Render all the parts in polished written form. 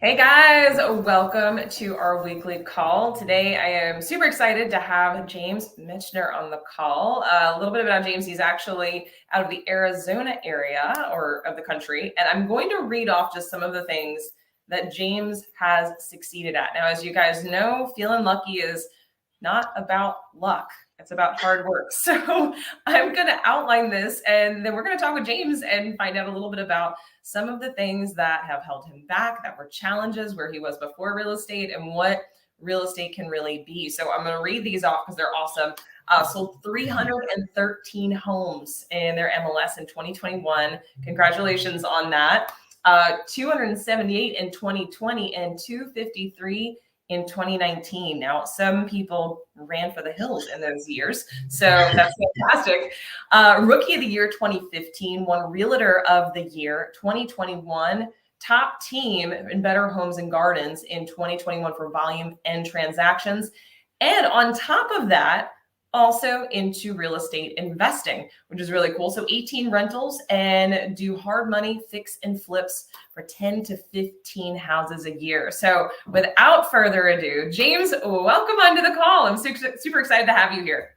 Hey guys, welcome to our weekly call. Today I am super excited to have James Michener on the call. A little bit about James. He's actually out of the Arizona area or of the country, and I'm going to read off just some of the things that James has succeeded at. Now, as you guys know, feeling lucky is not about luck. It's about hard work. So I'm going to outline this and then we're going to talk with James and find out a little bit about some of the things that have held him back, that were challenges, where he was before real estate, and what real estate can really be. So I'm going to read these off because they're awesome. Sold 313 homes in their MLS in 2021. Congratulations on that. 278 in 2020 and 253 in 2019. Now, some people ran for the hills in those years, so that's fantastic. Rookie of the Year 2015, won Realtor of the Year 2021, top team in Better Homes and Gardens in 2021 for volume and transactions. And on top of that, also into real estate investing, which is really cool. So 18 rentals and do hard money fix and flips for 10 to 15 houses a year. So without further ado, James, welcome onto the call. I'm super excited to have you here.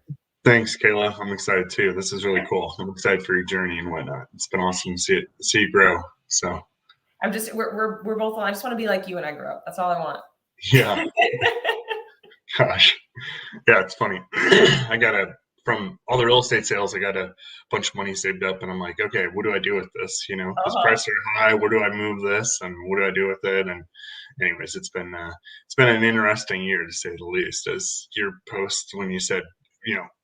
Thanks, Kaila. I'm excited too. This is really cool. I'm excited for your journey and whatnot. It's been awesome to see you grow. So we're both. I just want to be like you when I grow up. That's all I want. Yeah. Gosh. Yeah, it's funny. From all the real estate sales, I got a bunch of money saved up, and I'm like, okay, what do I do with this? Because prices are high. Where do I move this, and what do I do with it? And anyways, it's been an interesting year to say the least. As your post when you said,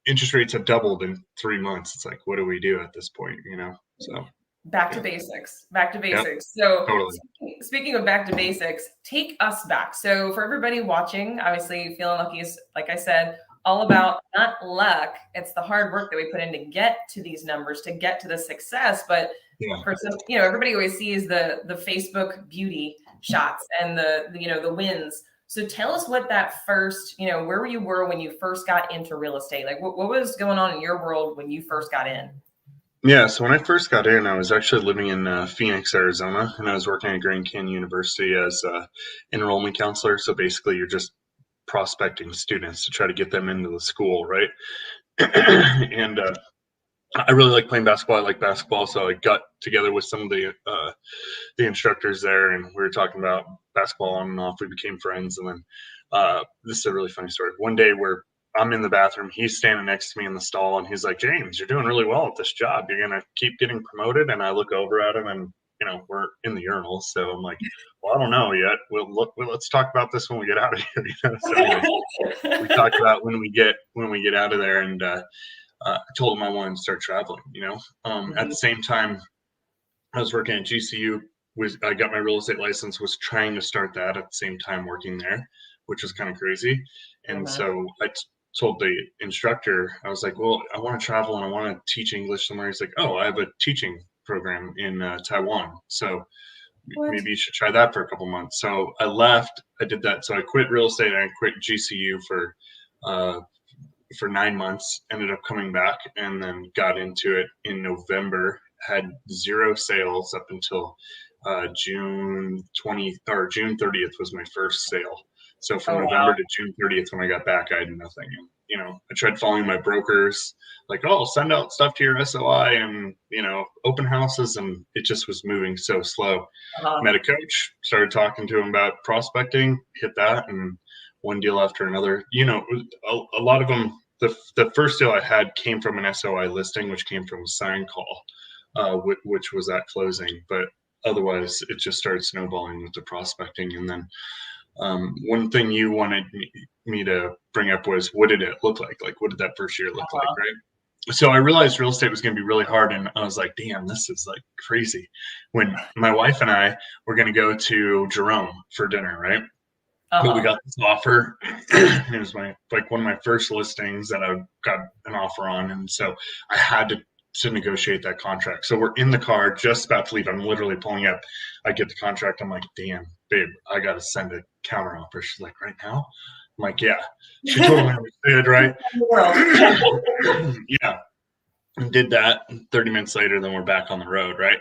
interest rates have doubled in 3 months, it's like, what do we do at this point? So. Back to basics. Yep, So totally. speaking of back to basics, take us back. So for everybody watching, obviously feeling lucky is, like I said, all about not luck. It's the hard work that we put in to get to these numbers, to get to the success. But for some, everybody always sees the Facebook beauty shots and the wins. So tell us what that first, where you were when you first got into real estate. Like what was going on in your world when you first got in? Yeah, so when I first got in, I was actually living in Phoenix, Arizona, and I was working at Grand Canyon University as an enrollment counselor. So basically, you're just prospecting students to try to get them into the school, right? And I really like playing basketball. I like basketball, so I got together with some of the instructors there, and we were talking about basketball on and off. We became friends, and then this is a really funny story. One day, I'm in the bathroom. He's standing next to me in the stall, and he's like, "James, you're doing really well at this job. You're gonna keep getting promoted." And I look over at him, and we're in the urinals. So I'm like, "Well, I don't know yet. Let's talk about this when we get out of here." So anyways, we talked about when we get out of there, and I told him I wanted to start traveling. At the same time, I was working at GCU. I got my real estate license. Was trying to start that at the same time working there, which was kind of crazy. And so I told the instructor, I was like, well, I want to travel and I want to teach English somewhere. He's like, oh, I have a teaching program in Taiwan. So maybe you should try that for a couple months. So I left, I did that. So I quit real estate and I quit GCU for 9 months, ended up coming back and then got into it in November, had 0 sales up until June 30th was my first sale. So from November to June 30th, when I got back, I had nothing. I tried following my brokers, like, oh, send out stuff to your SOI and, open houses. And it just was moving so slow. Met a coach, started talking to him about prospecting, hit that, and one deal after another. A lot of them, the first deal I had came from an SOI listing, which came from a sign call, which was at closing. But otherwise, it just started snowballing with the prospecting. And then one thing you wanted me to bring up was, what did it look like? Like, what did that first year look like, right? So I realized real estate was going to be really hard, and I was like, damn, this is like crazy. When my wife and I were going to go to Jerome for dinner, right? But we got this offer. It was one of my first listings that I got an offer on, and so I had to negotiate that contract. So we're in the car, just about to leave. I'm literally pulling up. I get the contract. I'm like, damn, babe, I got to send a counter offer. She's like, right now? I'm like, yeah. She totally understood, right? Yeah. And did that. 30 minutes later, then we're back on the road, right?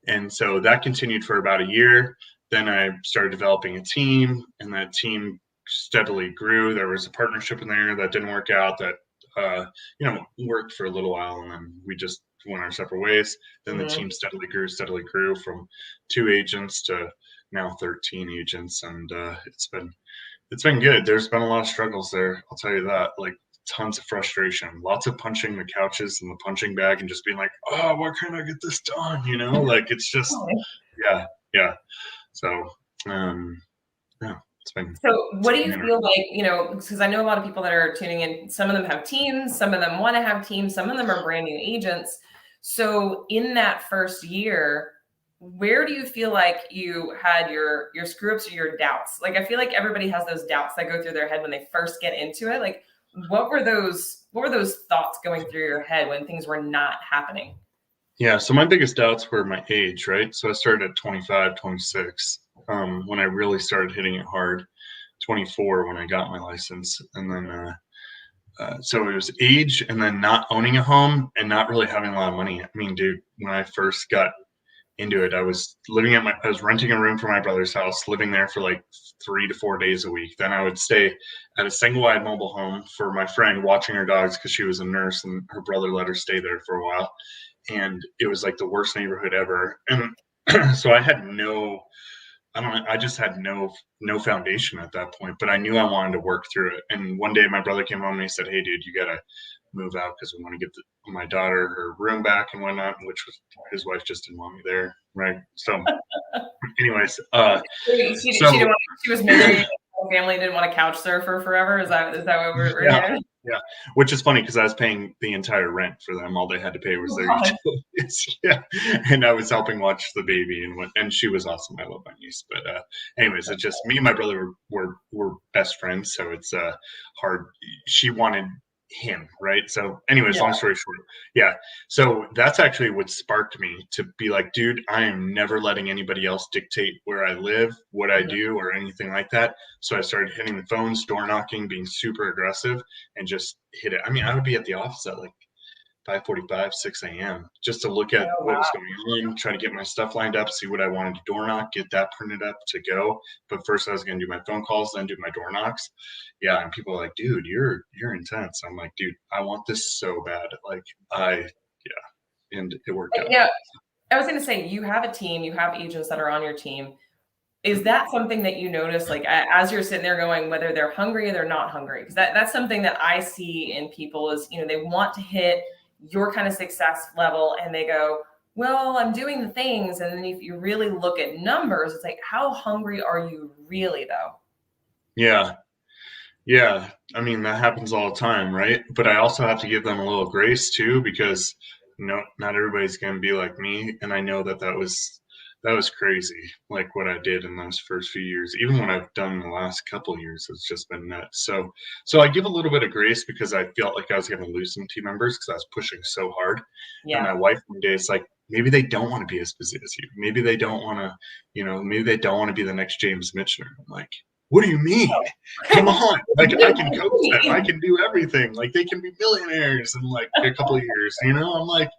And so that continued for about a year. then I started developing a team, and that team steadily grew. There was a partnership in there that didn't work out, that worked for a little while, and then we just went our separate ways. Then the team steadily grew from 2 agents to now 13 agents, and it's been good. There's been a lot of struggles there, I'll tell you that. Like, tons of frustration, lots of punching the couches and the punching bag, and just being like, oh, why can't I get this done? Like, it's just, yeah. So, yeah, it's been. So what do you feel like, because I know a lot of people that are tuning in, some of them have teams, some of them want to have teams, some of them are brand new agents. So in that first year, where do you feel like you had your screw ups or your doubts? Like, I feel like everybody has those doubts that go through their head when they first get into it. Like, what were those thoughts going through your head when things were not happening? Yeah, so my biggest doubts were my age, right? So I started at 25, 26, when I really started hitting it hard. 24 when I got my license, and then so it was age, and then not owning a home and not really having a lot of money. I mean, dude, when I first got into it, I was renting a room for my brother's house, living there for like 3 to 4 days a week. Then I would stay at a single wide mobile home for my friend, watching her dogs, because she was a nurse and her brother let her stay there for a while. And it was like the worst neighborhood ever. And so I had I just had no foundation at that point, but I knew I wanted to work through it. And one day my brother came home and he said, hey, dude, you got to move out because we want to get my daughter her room back and whatnot, which was, his wife just didn't want me there. Right. So anyways, she didn't want, she was married, family didn't want to couch surfer forever. Is that what we're hearing? Yeah, which is funny because I was paying the entire rent for them. All they had to pay was their utilities. Yeah, and I was helping watch the baby, and she was awesome. I love my niece, but anyways, it's just me and my brother were best friends, so it's hard. She wanted him, right? So anyways, long story short, yeah. So that's actually what sparked me to be like, dude, I am never letting anybody else dictate where I live, what I do, or anything like that. So I started hitting the phones, door knocking, being super aggressive, and just hit it. I mean, I would be at the office at like 5:45, 6 a.m. just to look at what was going on, try to get my stuff lined up, see what I wanted to door knock, get that printed up to go. But first I was going to do my phone calls, then do my door knocks. Yeah. And people are like, dude, you're intense. I'm like, dude, I want this so bad. Like and it worked out. Yeah. I was going to say, you have a team, you have agents that are on your team. Is that something that you notice, like as you're sitting there going, whether they're hungry or they're not hungry? Because that's something that I see in people is, they want to hit your kind of success level and they go, well, I'm doing the things. And then if you really look at numbers, it's like, how hungry are you really though? Yeah. Yeah. I mean, that happens all the time, right? But I also have to give them a little grace too, because not everybody's going to be like me. And I know that was crazy. Like what I did in those first few years, even what I've done in the last couple of years, has just been nuts. So I give a little bit of grace because I felt like I was going to lose some team members because I was pushing so hard. Yeah. And my wife one day is like, maybe they don't want to be as busy as you. Maybe they don't want to, maybe they don't want to be the next James Michener. I'm like, what do you mean? Come on. Like, I can coach them. I can do everything. Like, they can be millionaires in like a couple of years, I'm like,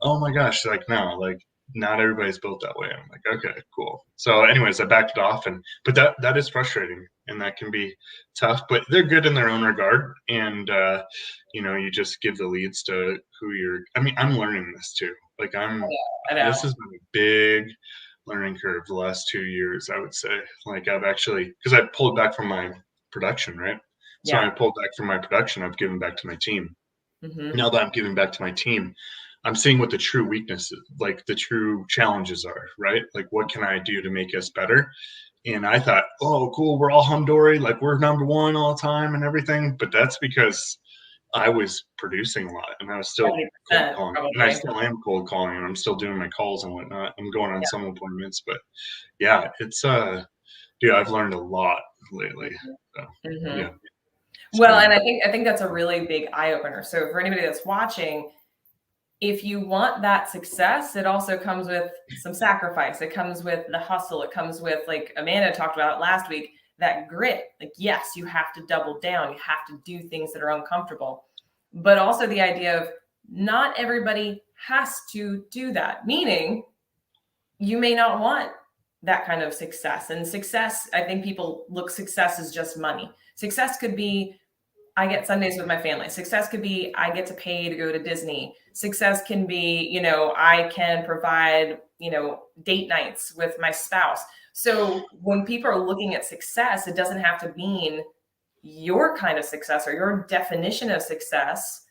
oh my gosh. Like, no, like, not everybody's built that way. I'm like, okay, cool. So anyways, I backed it off, but that is frustrating and that can be tough, but they're good in their own regard. And, you just give the leads to I'm learning this too. Like this has been a big learning curve the last 2 years, I would say. Like I've actually, because I pulled back from my production, right? So I pulled back from my production. I've given back to my team. Now that I'm giving back to my team, I'm seeing what the true weaknesses, like the true challenges are, right? Like what can I do to make us better? And I thought, oh, cool, we're all humdory, like we're number one all the time and everything. But that's because I was producing a lot and I was still cold calling. And I still am cold calling and I'm still doing my calls and whatnot. I'm going on some appointments, but yeah, it's dude, I've learned a lot lately. So, yeah. Well, and I think that's a really big eye opener. So for anybody that's watching, if you want that success, it also comes with some sacrifice. It comes with the hustle. It comes with, like Amanda talked about last week, that grit. Like, yes, you have to double down. You have to do things that are uncomfortable, but also the idea of not everybody has to do that. Meaning you may not want that kind of success. And success, I think people look success as just money. Success could be I get Sundays with my family. Success could be I get to pay to go to Disney. Success can be, I can provide, date nights with my spouse. So when people are looking at success, it doesn't have to mean your kind of success or your definition of success,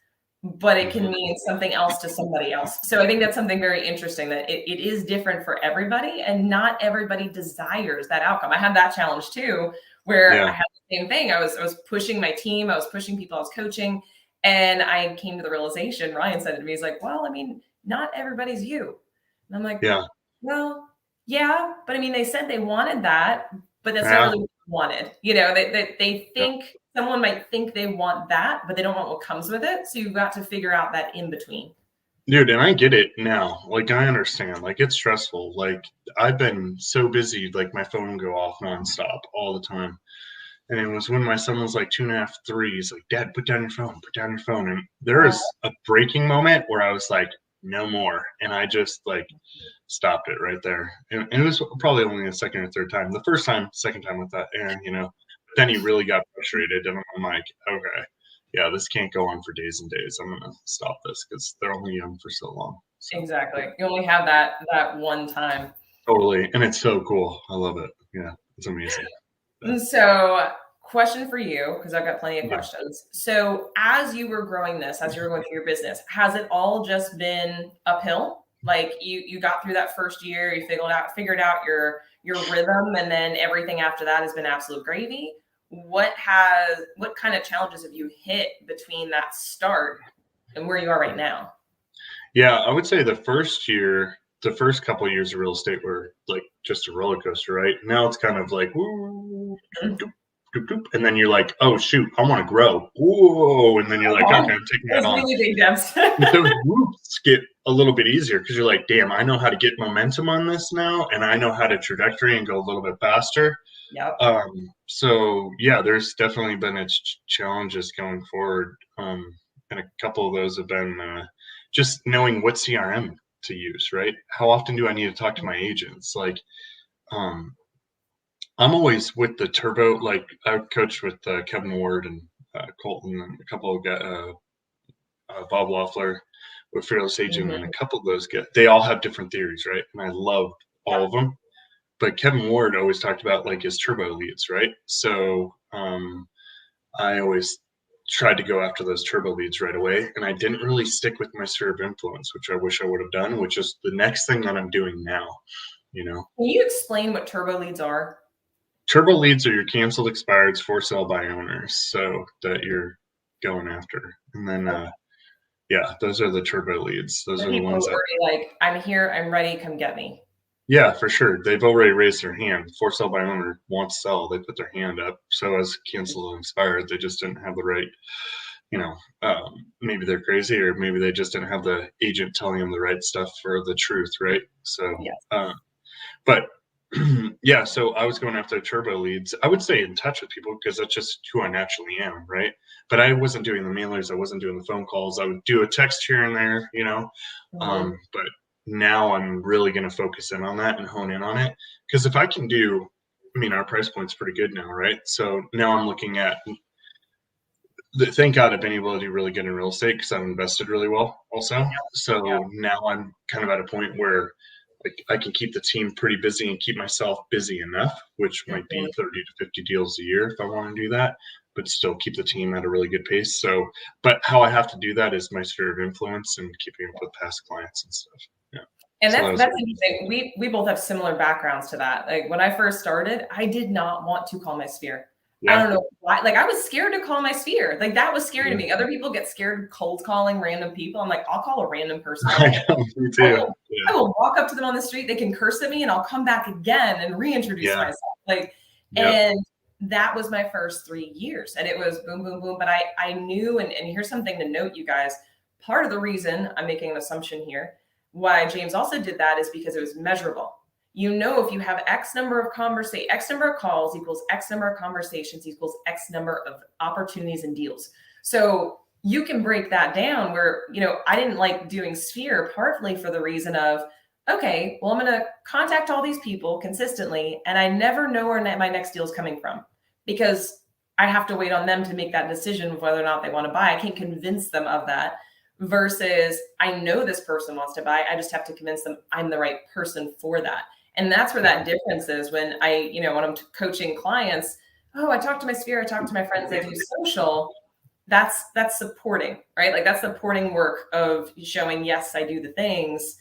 but it can mean something else to somebody else. So I think that's something very interesting, that it is different for everybody, and not everybody desires that outcome. I had that challenge too, where I Yeah. had the same thing. I was pushing my team, I was pushing people I was coaching, and I came to the realization, Ryan said it to me, he's like, well, I mean, not everybody's you. And I'm like, Yeah. well, yeah, but I mean, they said they wanted that, but that's not Yeah. really what they wanted. They Yeah. think someone might think they want that, but they don't want what comes with it. So you've got to figure out that in between. Dude, and I get it now. Like, I understand. Like, it's stressful. Like, I've been so busy, like, my phone go off nonstop all the time. And it was when my son was like 2.5, 3. He's like, Dad, put down your phone, put down your phone. And there Uh, is a breaking moment where I was like, no more. And I just like stopped it right there. And it was probably only the second or third time. The first time, second time with that Aaron, But then he really got frustrated. And I'm like, okay, yeah, this can't go on for days and days. I'm going to stop this because they're only young for so long. So, exactly. You only have that one time. totally. And it's so cool. I love it. Yeah, it's amazing. But, So, question for you, because I've got plenty of yeah. questions. So, as you were growing this, as you were going through your business, has it all just been uphill? Like you got through that first year, you figured out your rhythm, and then everything after that has been absolute gravy. What kind of challenges have you hit between that start and where you are right now? Yeah, I would say the first couple of years of real estate were like just a roller coaster, right? Now it's kind of like, woo, doop, doop, doop, doop, and then you're like, oh shoot, I want to grow. Whoa, and then you're like, okay, I'm taking that Those on. really big jumps. But those whoops get a little bit easier because you're like, damn, I know how to get momentum on this now, and I know how to trajectory and go a little bit faster. Yep. So yeah, there's definitely been its challenges going forward. And a couple of those have been just knowing what CRM to use, right? How often do I need to talk to my agents? Like, um, I'm always with the turbo, like I've coached with Kevin Ward and Colton and a couple of guys, Bob Loeffler with Fearless Agent, and a Mhm. couple of those guys, they all have different theories, right? And I love all Yep. of them. But Kevin Ward always talked about like his turbo leads, right? So I always tried to go after those turbo leads right away, and I didn't really stick with my sphere of influence, which I wish I would have done, which is the next thing that I'm doing now. You know, Can you explain what turbo leads are? turbo leads are your canceled expireds for sale by owners, so that you're going after, and then yeah, those are the turbo leads. Those The are the people ones who that, are like, I'm here, I'm ready, come get me. yeah, for sure. They've already raised their hand. For sale by owner wants to sell. They put their hand up. So as canceled and expired, they just didn't have the right, you know, maybe they're crazy or maybe they just didn't have the agent telling them the right stuff for the truth, right? So, Yes. but yeah, so I was going after turbo leads. I would stay in touch with people because that's just who I naturally am, right? But I wasn't doing the mailers. I wasn't doing the phone calls. I would do a text here and there, Mhm. But now I'm really going to focus in on that and hone in on it. Because if I can do, I mean, our price point's pretty good now, right? So now I'm looking at, thank God I've been able to do really good in real estate because I've invested really well also. Yeah. So now I'm kind of at a point where like I can keep the team pretty busy and keep myself busy enough, which might be Mhm. 30 to 50 deals a year if I want to do that, but still keep the team at a really good pace. So, but how I have to do that is my sphere of influence and keeping up with past clients and stuff. Yeah. And So that that's was, that's interesting. We both have similar backgrounds to that. Like when I first started, I did not want to call my sphere. I yeah. don't know why. Like I was scared to call my sphere. Like that was scary to Yeah. me. Other people get scared of cold calling random people. I'm like, I'll call a random person all I day. know, me I too. will, I Yeah. will walk up to them on the street. They can curse at me, and I'll come back again and reintroduce Yeah. myself. Like, Yep. and that was my first 3 years, and it was boom, boom, boom. But I knew, and here's something to note, you guys. Part of the reason I'm making an assumption here, why James also did that, is because it was measurable. You know, if you have X number of X number of calls equals X number of conversations equals X number of opportunities and deals. So you can break that down where, I didn't like doing sphere partly for the reason of okay, well, I'm going to contact all these people consistently, and I never know where my next deal is coming from because I have to wait on them to make that decision of whether or not they want to buy. I can't convince them of that versus I know this person wants to buy. I just have to convince them I'm the right person for that. And that's where that difference is when when I'm coaching clients, oh, I talk to my sphere, I talk to my friends, I do social. That's supporting, right? Like that's supporting work of showing, yes, I do the things.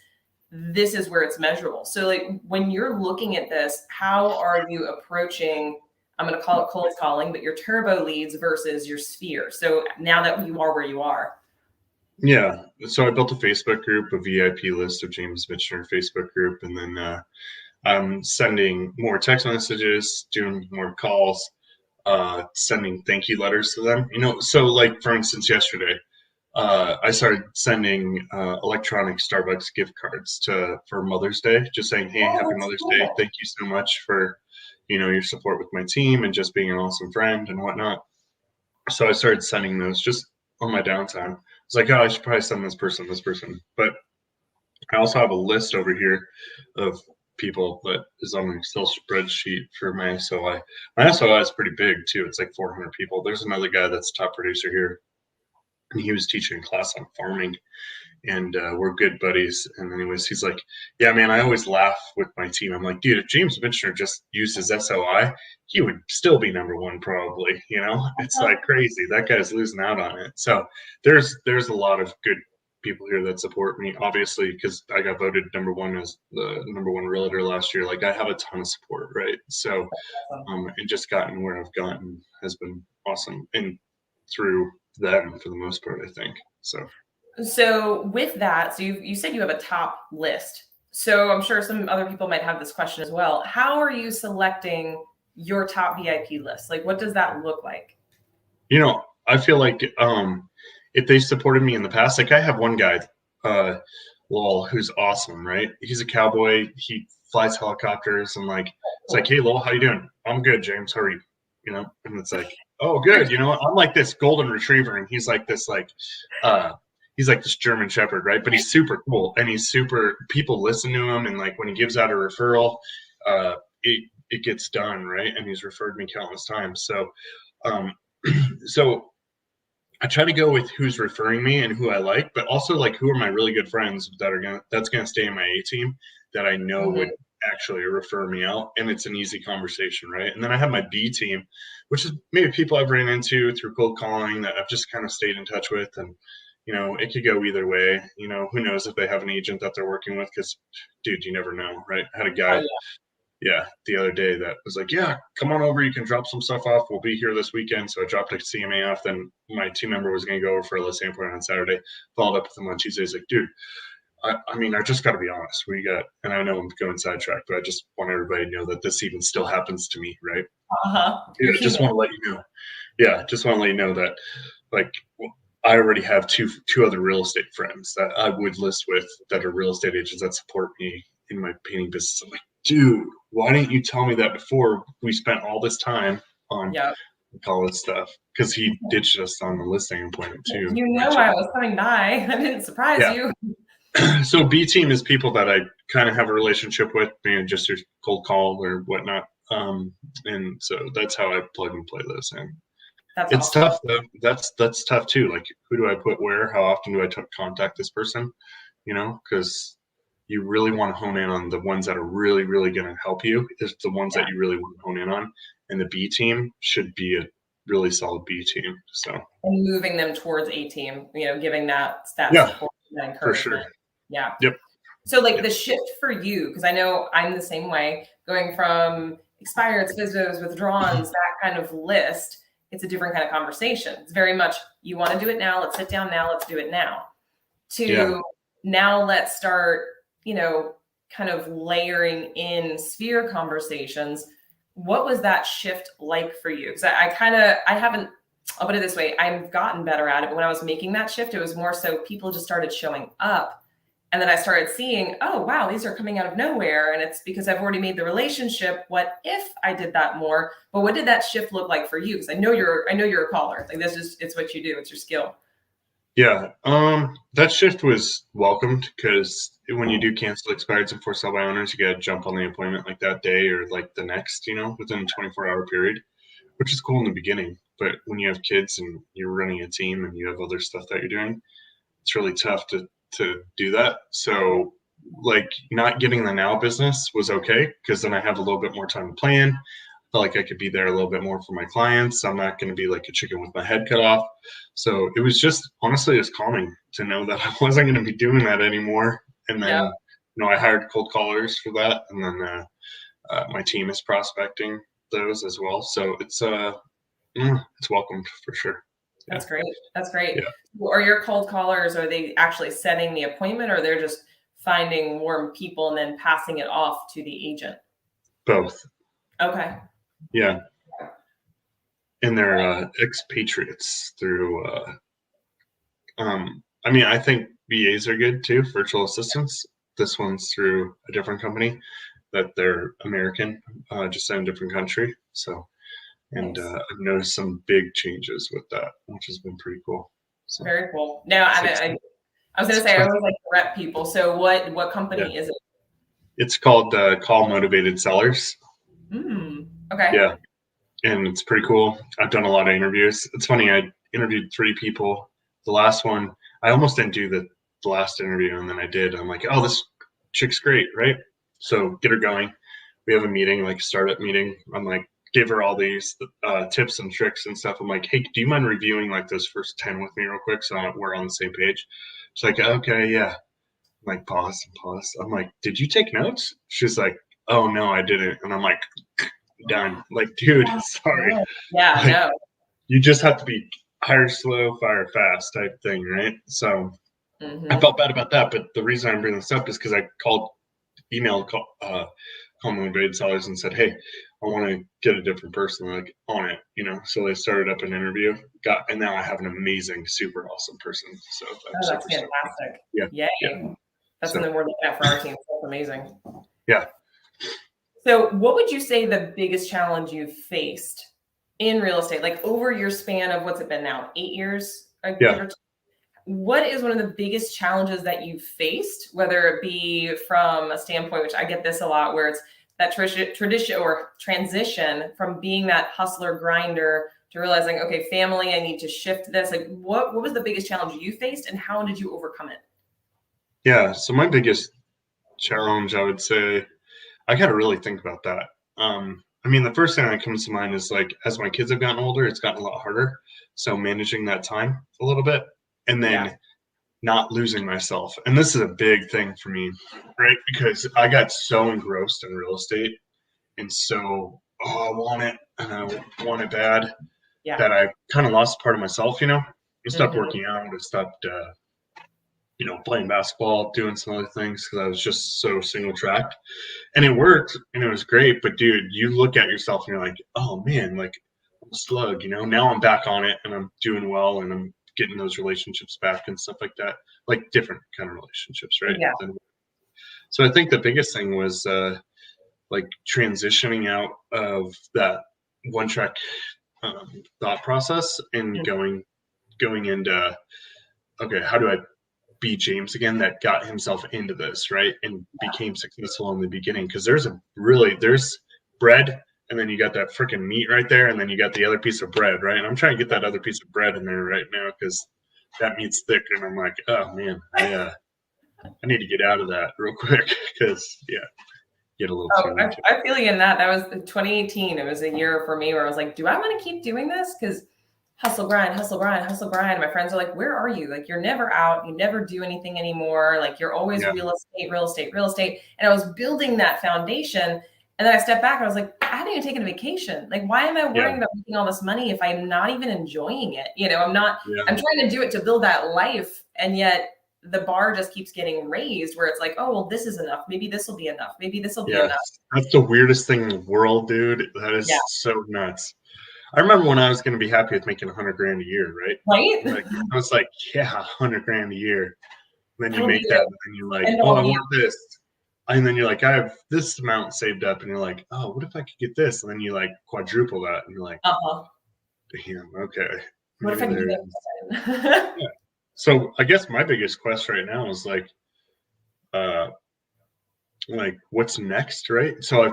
This is where it's measurable. So like when you're looking at this, how are you approaching, I'm going to call it cold calling, but your turbo leads versus your sphere? So now that you are where you are. Yeah. So I built a Facebook group, a VIP list of James Michener Facebook group, and then I'm sending more text messages, doing more calls, sending thank you letters to them. So like for instance, yesterday, I started sending electronic Starbucks gift cards for Mother's Day, just saying, "Hey, Oh, Happy that's Mother's Day! cool. Thank you so much for, your support with my team and just being an awesome friend and whatnot." So I started sending those just on my downtime. It's like, oh, I should probably send this person, but I also have a list over here of people that is on my Excel spreadsheet for my SOI. My SOI is pretty big too. It's like 400 people. There's another guy that's top producer here, and he was teaching a class on farming, and we're good buddies. And anyways, he's like, "Yeah, man, I always laugh with my team. I'm like, dude, if James Michener just used his SOI, he would still be number one probably. It's like crazy. That guy's losing out on it." So there's a lot of good people here that support me, obviously, because I got voted number one as the number one realtor last year. Like I have a ton of support, right? So and just gotten where I've gotten has been awesome, and through them for the most part, I think. So with that, so you said you have a top list. So I'm sure some other people might have this question as well. How are you selecting your top VIP list? Like what does that look like? I feel like if they supported me in the past, like I have one guy, uh, Lowell, who's awesome, right? He's a cowboy. He flies helicopters, and like it's like, "Hey, Lowell, how you doing?" "I'm good, James. How are you?" And it's like, "Oh, good." I'm like this golden retriever, and uh, he's like this German Shepherd, right? But he's super cool, and he's super. People listen to him, and like when he gives out a referral, uh, it gets done, right? And he's referred me countless times. Um, so I try to go with who's referring me and who I like, but also like who are my really good friends that's gonna stay in my A team that I know would Mhm. actually refer me out, and it's an easy conversation, right? And then I have my B team, which is maybe people I've ran into through cold calling that I've just kind of stayed in touch with, and it could go either way. Who knows if they have an agent that they're working with? Because, dude, you never know, right? I had a Oh, guy, yeah. yeah, the other day that was like, "Yeah, come on over. You can drop some stuff off. We'll be here this weekend." So I dropped a CMA off. Then my team member was going to go over for a listing appointment on Saturday. Followed up with him on Tuesday. He's like, "Dude, I mean, I just got to be honest. We got, and I know I'm going sidetracked, but I just want everybody to know that this even still happens to me, right? Uh-huh. You're Yeah, just human. want to let you know. Yeah, just want to let you know that, like, I already have two other real estate friends that I would list with that are real estate agents that support me in my painting business. I'm like, dude, why didn't you tell me that before we spent all this time on Yeah. college stuff? Because he ditched us on the listing appointment too. You My know I was coming by. I didn't surprise yeah. you. So B team is people that I kind of have a relationship with, and just a cold call or whatnot. And so that's how I plug and play those in. That's It's awesome. tough though. That's tough too. Like, who do I put where? How often do I contact this person? Because you really want to hone in on the ones that are really, really going to help you. Is the ones Yeah. that you really want to hone in on, and the B team should be a really solid B team. So And moving them towards a team, giving that yeah, support, that for sure. encouragement. Yeah. Yep. So like Yep. the shift for you, because I know I'm the same way, going from expireds, FISBOs, withdrawals, that kind of list, it's a different kind of conversation. It's very much, you want to do it now, let's sit down now, let's do it now. Yeah. To now let's start, kind of layering in sphere conversations. What was that shift like for you? Because I haven't, I'll put it this way, I've gotten better at it. But when I was making that shift, it was more so people just started showing up. And then I started seeing, oh, wow, these are coming out of nowhere. And it's because I've already made the relationship. What if I did that more? But what did that shift look like for you? Because I know you're a caller. Like this is, it's what you do. It's your skill. Yeah, that shift was welcomed because when you do cancel expireds and for sale by owners, you got to jump on the appointment like that day or like the next, within a 24-hour period, which is cool in the beginning. But when you have kids and you're running a team and you have other stuff that you're doing, it's really tough to do that. So like not getting the now business was okay because then I have a little bit more time to plan. Felt like I could be there a little bit more for my clients. I'm not going to be like a chicken with my head cut off. So it was just honestly it's calming to know that I wasn't going to be doing that anymore. And Yeah, then I hired cold callers for that, and then my team is prospecting those as well. So it's welcomed for sure. Yeah, that's great. That's great. yeah, Are your cold callers, are they actually setting the appointment or they're just finding warm people and then passing it off to the agent? both. Okay. Yeah, and they're expatriates through. I mean, I think VAs are good too, virtual assistants. This one's through a different company that they're American, just in a different country. So, and Nice. I've noticed some big changes with that, which has been pretty cool. So Very cool. Now, it's like, I was going to say, I always like to rep people. So what yeah, company is it? it's called Call Motivated Sellers. Okay. Yeah, and it's pretty cool. I've done a lot of interviews. It's funny, I interviewed 3 people. The last one, I almost didn't do the last interview, and then I did. I'm like, oh, this chick's great, right? So get her going. We have a meeting, like a startup meeting. I'm like, give her all these tips and tricks and stuff. I'm like, hey, do you mind reviewing like those first 10 with me real quick so we're on the same page? She's like, okay, yeah. I'm like, pause and pause. I'm like, did you take notes? She's like, oh, no, I didn't. And I'm like, done. Like, dude, sorry. Yeah, Like, no. you just have to be hire slow, fire fast type thing, right? So I Hmm. felt bad about that, but the reason I'm bringing this up is because I call motivated sellers and said, hey, I want to get a different person like on it. So they started up an interview, and now I have an amazing, super awesome person. So I'm Oh, that's super stoked. fantastic. Yeah, yeah. Yay. That's So something we're looking at for our team. That's amazing. yeah, So, what would you say the biggest challenge you've faced in real estate, like over your span of what's it been now, 8 years, give yeah, or take? What is one of the biggest challenges that you've faced, whether it be from a standpoint, which I get this a lot, where it's that tradition or transition from being that hustler grinder to realizing, okay, family, I need to shift this. Like, what was the biggest challenge you faced, and how did you overcome it? yeah. So my biggest challenge, I would say, I got to really think about that. I mean, the first thing that comes to mind is like as my kids have gotten older, it's gotten a lot harder. So managing that time a little bit, and Yeah. then not losing myself. And this is a big thing for me, right? Because I got so engrossed in real estate and so, oh, I want it and I want it bad Yeah. that I kind of lost part of myself. I stopped Hmm. working out, I stopped, playing basketball, doing some other things because I was just so single tracked. And it worked and it was great. But dude, you look at yourself and you're like, oh man, like I'm a slug. Now I'm back on it and I'm doing well and I'm getting those relationships back and stuff like that, like different kind of relationships, right? Yeah. So I think the biggest thing was like transitioning out of that one track thought process and going into okay, how do I be James again that got himself into this, right? And became successful in the beginning. Because there's bread, and then you got that freaking meat right there, and then you got the other piece of bread, right? And I'm trying to get that other piece of bread in there right now because that meat's thick, and I'm like, oh man, I need to get out of that real quick because get a little Oh, too into I feel you in that. That was 2018. It was a year for me where I was like, do I want to keep doing this? Because hustle, grind, hustle, grind, hustle, grind. My friends are like, where are you? Like, you're never out. You never do anything anymore. Like, you're always yeah, real estate, real estate, real estate. And I was building that foundation. And then I stepped back and I was like, I haven't even taken a vacation. Like, why am I yeah, worrying about making all this money if I'm not even enjoying it? I'm yeah, trying to do it to build that life. And yet the bar just keeps getting raised where it's like, oh, well, this is enough. Maybe this will be enough. Maybe this will be yeah. enough. That's the weirdest thing in the world, dude. That Yeah. is so nuts. I remember when I was going to be happy with making 100 grand a year, right? Right? Like I was like, yeah, 100 grand a year. Then you That'll be make that, it. and then you're like, And oh, I all you. want this, and then you're like, I have this amount saved up, and you're like, oh, what if I could get this? And then you like quadruple that, and you're like, Uh-huh. damn, okay, What if maybe I can do there is. that? Yeah, So I guess my biggest quest right now is uh, like what's next, right? So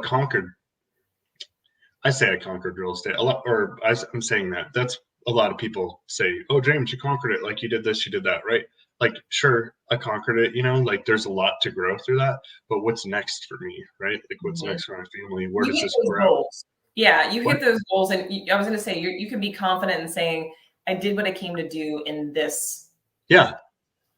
I say I conquered real estate a lot, or I'm saying that's a lot of people say, "Oh, James, you conquered it. Like you did this, you did that, right?" Like, sure, I conquered it. Like there's a lot to grow through that. But what's next for me, right? Like what's Mhm. next for my family? Where You does hit this those grow? goals. Yeah, you What? hit those goals, and I was going to say you can be confident in saying, "I did what I came to do in this." Yeah,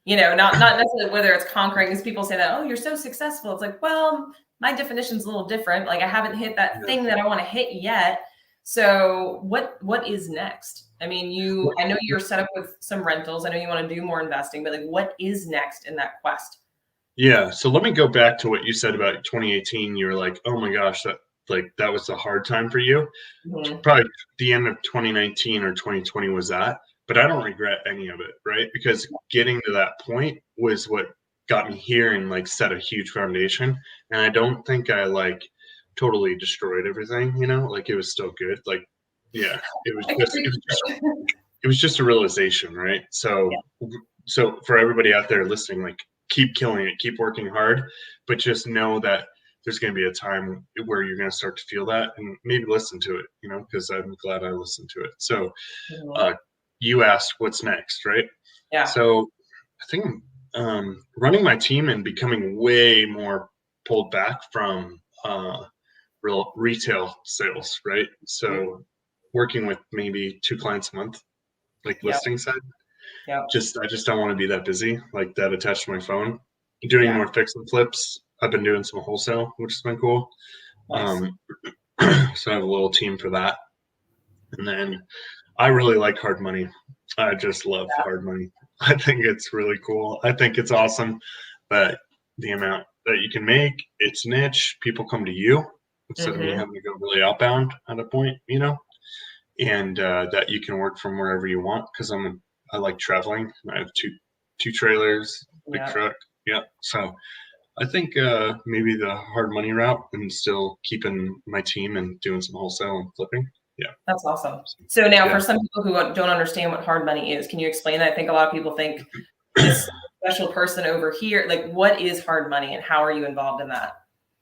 Not necessarily whether it's conquering, because people say that, "Oh, you're so successful." It's like, well, my definition's a little different. Like I haven't hit that yeah. thing that I want to hit yet. So what is next? I mean, I know you're set up with some rentals. I know you want to do more investing, but like, what is next in that quest? Yeah. So let me go back to what you said about 2018. You were like, "Oh my gosh, that was a hard time for you." Mhm. Probably the end of 2019 or 2020 was that, but I don't regret any of it, right? Because getting to that point was what got me here and like set a huge foundation. And I don't think I like totally destroyed everything, like it was still good. Like, yeah, it was I can just, it read was just, it. it was just a realization, right? Yeah. So for everybody out there listening, like keep killing it, keep working hard, but just know that there's going to be a time where you're going to start to feel that and maybe listen to it, because I'm glad I listened to it. So Mhm. uh, you asked what's next, right? Yeah. So I think running my team and becoming way more pulled back from real retail sales, right? Mhm. So working with maybe 2 clients a month, like Yep. listing side. Yep. I just don't want to be that busy, like that attached to my phone. Doing Yeah. more fix and flips. I've been doing some wholesale, which has been cool. Nice. Um, so I have a little team for that. And then I really like hard money. I just love hard money. I think it's really cool. I think it's awesome. But the amount that you can make, it's niche. People come to you instead of me Mhm. having to go really outbound at a point, and that you can work from wherever you want because I like traveling. I have two trailers, big Yeah. truck. Yeah, so I think maybe the hard money route and still keeping my team and doing some wholesale and flipping. Yeah, That's awesome. So now yeah, for some people who don't understand what hard money is, can you explain that? I think a lot of people think this special person over here, like what is hard money and how are you involved in that?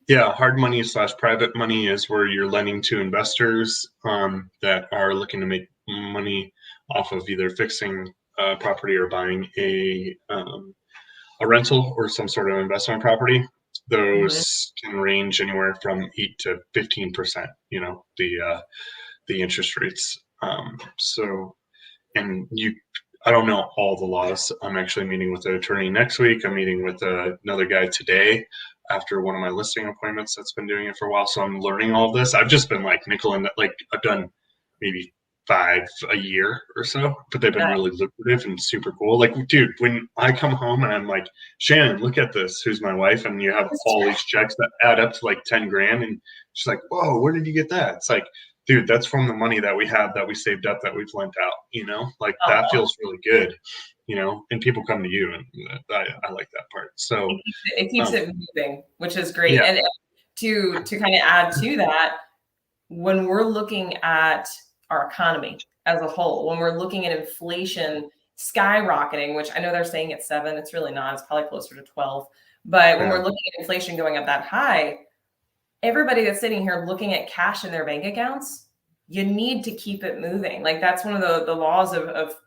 yeah. Hard money slash private money is where you're lending to investors that are looking to make money off of either fixing property or buying a rental or some sort of investment property. Mhm. Those can range anywhere from 8 to 15%. The interest rates. And I don't know all the laws. I'm actually meeting with an attorney next week. I'm meeting with another guy today after one of my listing appointments that's been doing it for a while. So I'm learning all of this. I've just been like nickel and like I've done maybe 5 a year or so, but they've been Nice. really lucrative and super cool. Like, dude, when I come home and I'm like, Shannon, look at this, who's my wife, and you have all these checks that add up to like 10 grand, and she's like, whoa, where did you get that? It's like, dude, that's from the money that we have that we saved up that we've lent out, like that Uh-huh. feels really good, and people come to you, and I like that part. So It keeps um, it moving, which is great. yeah, And to kind of add to that, when we're looking at our economy as a whole, when we're looking at inflation skyrocketing, which I know they're saying it's 7, it's really not, it's probably closer to 12. But when yeah, we're looking at inflation going up that high, everybody that's sitting here looking at cash in their bank accounts, you need to keep it moving. Like that's one of the laws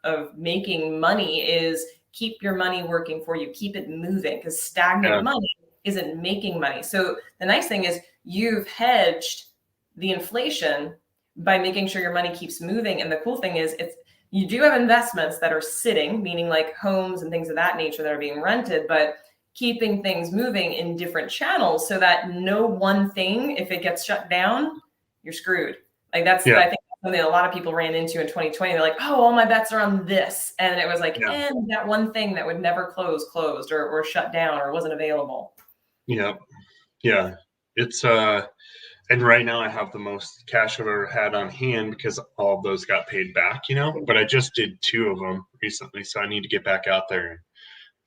of making money is keep your money working for you, keep it moving because yeah, stagnant money isn't making money. So the nice thing is you've hedged the inflation by making sure your money keeps moving. And the cool thing is you do have investments that are sitting, meaning like homes and things of that nature that are being rented, but keeping things moving in different channels so that no one thing, if it gets shut down, you're screwed. Like yeah, I think that's something a lot of people ran into in 2020. They're like, oh, all my bets are on this. And it was like, yeah, and that one thing that would never closed or shut down or wasn't available. yeah, yeah. It's and right now I have the most cash I've ever had on hand because all of those got paid back, but I just did 2 of them recently, so I need to get back out there and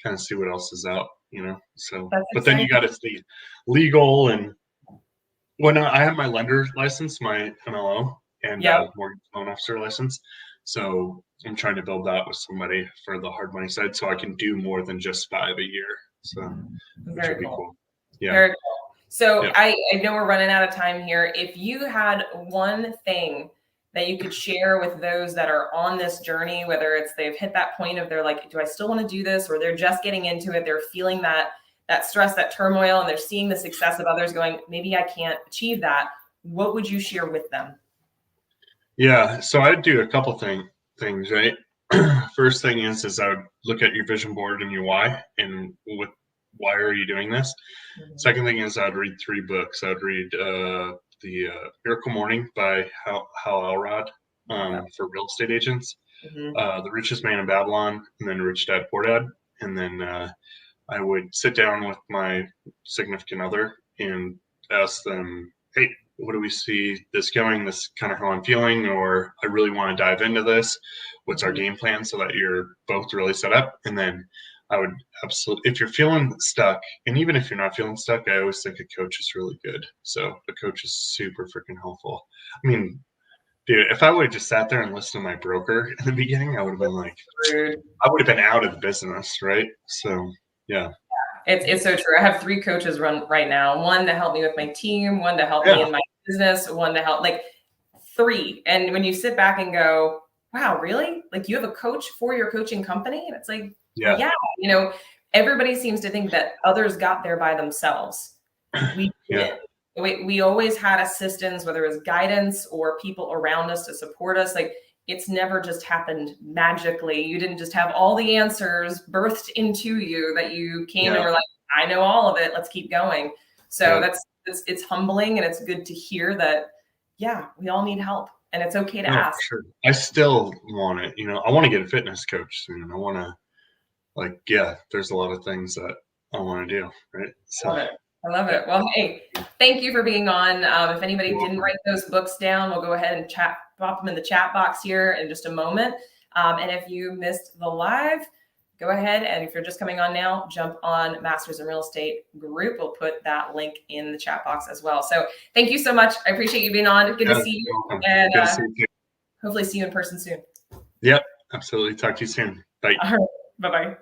kind of see what else is out. So That's but then you exciting. got to stay legal. And when I have my lender license, my MLO, and Yep. mortgage loan officer license, So I'm trying to build that with somebody for the hard money side so I can do more than just 5 a year. So, which would Very be cool. cool. Yeah. Very cool. So Yeah. I know we're running out of time here. If you had one thing that you could share with those that are on this journey, whether it's they've hit that point of they're like, do I still want to do this? Or they're just getting into it. They're feeling that stress, that turmoil, and they're seeing the success of others going, maybe I can't achieve that. What would you share with them? Yeah. So I'd do a couple things, right? First thing is I would look at your vision board and your why and why are you doing this? Mhm. Second thing is I'd read 3 books. I'd read the Miracle Morning by Hal Elrod for real estate agents, Mhm. The Richest Man in Babylon, and then Rich Dad Poor Dad. And then I would sit down with my significant other and ask them, hey, what do we see this going? This kind of how I'm feeling, or I really want to dive into this. What's our Mhm. game plan so that you're both really set up? And then I would absolutely, if you're feeling stuck, and even if you're not feeling stuck, I always think a coach is really good. So a coach is super freaking helpful. I mean, dude, if I would have just sat there and listened to my broker in the beginning, I would have been like, Rude. I would have been out of the business, right? So, yeah. It's so true. I have 3 coaches run right now. One to help me with my team, one to help me Yeah. in my business, one to help like 3. And when you sit back and go, wow, really? Like you have a coach for your coaching company? And it's like, well, Yeah. yeah, everybody seems to think that others got there by themselves. We Yeah. didn't. We always had assistance, whether it was guidance or people around us to support us. Like it's never just happened magically. You didn't just have all the answers birthed into you that you came and Yeah. were like, I know all of it. Let's keep going. So Yeah. it's humbling and it's good to hear that, yeah, we all need help and it's okay to No, for ask. sure. I still want it. I want to get a fitness coach soon. I want to, like, yeah, there's a lot of things that I want to do. Right. I So, love it. I love yeah, it. Well, hey, thank you for being on. If anybody you're didn't welcome. write those books down, we'll go ahead and pop them in the chat box here in just a moment. And if you missed the live, go ahead. And if you're just coming on now, jump on Masters in Real Estate group. We'll put that link in the chat box as well. So thank you so much. I appreciate you being on. Good to Yeah, see you. you're welcome. And Good to see you. hopefully see you in person soon. Yep. Absolutely. Talk to you soon. Bye. All right. Bye-bye.